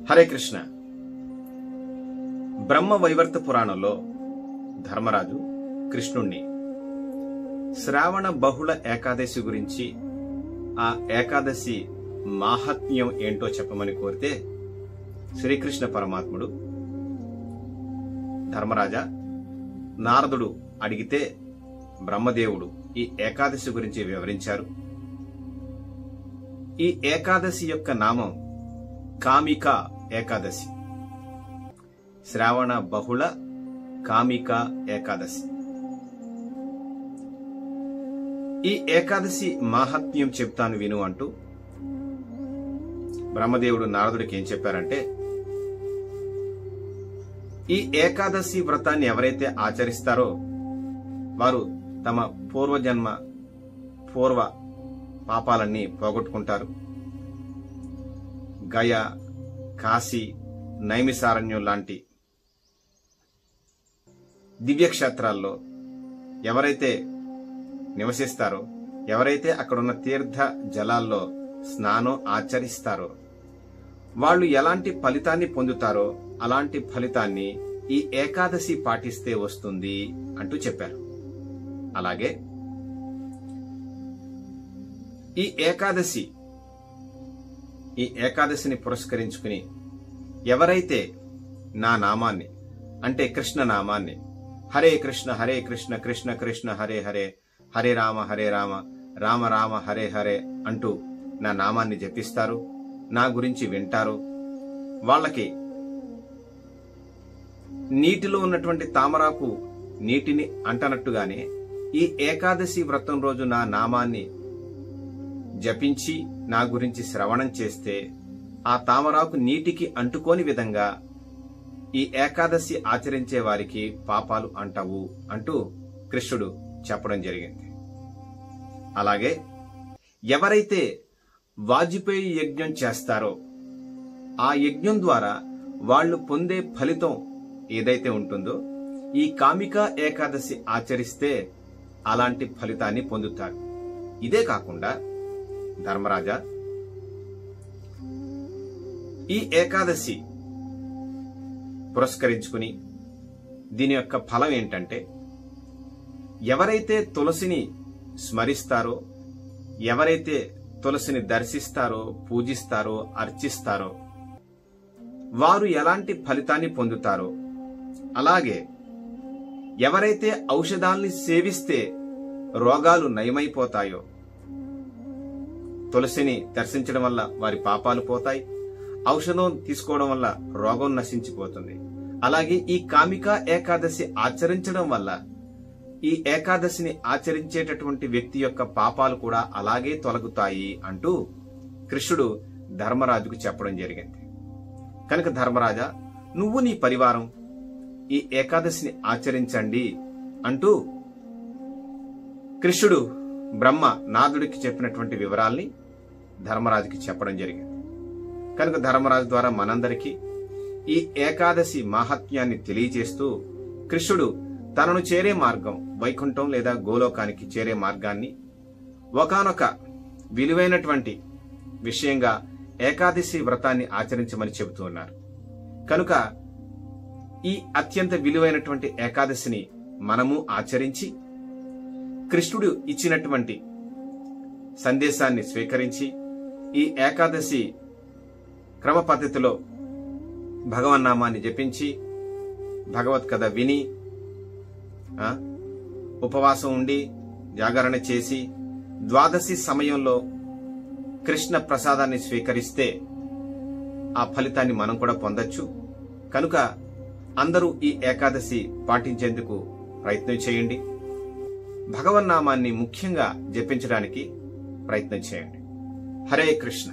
హరే కృష్ణ. బ్రహ్మ వైవర్త పురాణంలో ధర్మరాజు కృష్ణుణ్ణి శ్రావణ బహుళ ఏకాదశి గురించి, ఆ ఏకాదశి మాహాత్మ్యం ఏంటో చెప్పమని కోరితే శ్రీకృష్ణ పరమాత్ముడు, ధర్మరాజా, నారదుడు అడిగితే బ్రహ్మదేవుడు ఈ ఏకాదశి గురించి వివరించారు. ఈ ఏకాదశి యొక్క నామం కామికా ఏకాదశి, శ్రావణ బహుళ కామికా ఏకాదశి. ఈ ఏకాదశి మాహాత్మ్యం చెప్తాను విను అంటూ బ్రహ్మదేవుడు నారదుడికి ఏం చెప్పారంటే, ఈ ఏకాదశి వ్రతాన్ని ఎవరైతే ఆచరిస్తారో వారు తమ పూర్వ పాపాలన్నీ పోగొట్టుకుంటారు. గయ, కాశీ, నైమిసారణ్యం లాంటి దివ్యక్షేత్రాల్లో ఎవరైతే నివసిస్తారో, ఎవరైతే అక్కడున్న తీర్థ జలాల్లో స్నానం ఆచరిస్తారో వాళ్ళు ఎలాంటి ఫలితాన్ని పొందుతారో అలాంటి ఫలితాన్ని ఈ ఏకాదశి పాటిస్తే వస్తుంది అంటూ చెప్పారు. అలాగే ఈ ఏకాదశిని పురస్కరించుకుని ఎవరైతే నా నామాన్ని, అంటే కృష్ణ నామాన్ని, హరే కృష్ణ హరే కృష్ణ కృష్ణ కృష్ణ హరే హరే, హరే రామ రామ రామ హరే హరే అంటూ నా నామాన్ని జపిస్తారు, నా గురించి వింటారు, వాళ్ళకి నీటిలో ఉన్నటువంటి తామరాకు నీటిని అంటనట్టుగానే ఈ ఏకాదశి వ్రతం రోజు నా నామాన్ని జపించి నా గురించి శ్రవణం చేస్తే ఆ తామరాకు నీటికి అంటుకోని విధంగా ఈ ఏకాదశి ఆచరించే వారికి పాపాలు అంటవు అంటూ కృష్ణుడు చెప్పడం జరిగింది. అలాగే ఎవరైతే వాజపేయి యజ్ఞం చేస్తారో ఆ యజ్ఞం ద్వారా వాళ్ళు పొందే ఫలితం ఏదైతే ఉంటుందో ఈ కామికా ఏకాదశి ఆచరిస్తే అలాంటి ఫలితాన్ని పొందుతారు. ఇదే కాకుండా ధర్మరాజా, ఈ ఏకాదశి పురస్కరించుకుని దీని యొక్క ఫలం ఏంటంటే, ఎవరైతే తులసిని స్మరిస్తారో, ఎవరైతే తులసిని దర్శిస్తారో, పూజిస్తారో, అర్చిస్తారో వారు ఎలాంటి ఫలితాన్ని పొందుతారో, అలాగే ఎవరైతే ఔషధాల్ని సేవిస్తే రోగాలు నయమైపోతాయో, తులసిని దర్శించడం వల్ల వారి పాపాలు పోతాయి, ఔషధం తీసుకోవడం వల్ల రోగం నశించిపోతుంది. అలాగే ఈ కామికా ఏకాదశి ఆచరించడం వల్ల ఈ ఏకాదశిని ఆచరించేటటువంటి వ్యక్తి యొక్క పాపాలు కూడా అలాగే తొలగుతాయి అంటూ కృష్ణుడు ధర్మరాజుకు చెప్పడం జరిగింది. కనుక ధర్మరాజా, నువ్వు నీ పరివారం ఈ ఏకాదశిని ఆచరించండి అంటూ కృష్ణుడు బ్రహ్మ నారదుడికి చెప్పినటువంటి వివరాల్ని ధర్మరాజుకి చెప్పడం జరిగింది. కనుక ధర్మరాజు ద్వారా మనందరికీ ఈ ఏకాదశి మాహాత్మ్యాన్ని తెలియజేస్తూ కృష్ణుడు తనను చేరే మార్గం, వైకుంఠం లేదా గోలోకానికి చేరే మార్గాన్ని ఒకానొక విలువైనటువంటి విషయంగా ఏకాదశి వ్రతాన్ని ఆచరించమని చెబుతూ ఉన్నారు. కనుక ఈ అత్యంత విలువైనటువంటి ఏకాదశిని మనము ఆచరించి కృష్ణుడు ఇచ్చినటువంటి సందేశాన్ని స్వీకరించి ఈ ఏకాదశి క్రమ పద్ధతిలో భగవన్నామాన్ని జపించి భగవత్ కథ విని ఉపవాసం ఉండి జాగరణ చేసి ద్వాదశి సమయంలో కృష్ణ ప్రసాదాన్ని స్వీకరిస్తే ఆ ఫలితాన్ని మనం కూడా పొందొచ్చు. కనుక అందరూ ఈ ఏకాదశి పాటించేందుకు ప్రయత్నం చేయండి. భగవన్నామాన్ని ముఖ్యంగా జపించడానికి ప్రయత్నం చేయండి. హరే కృష్ణ.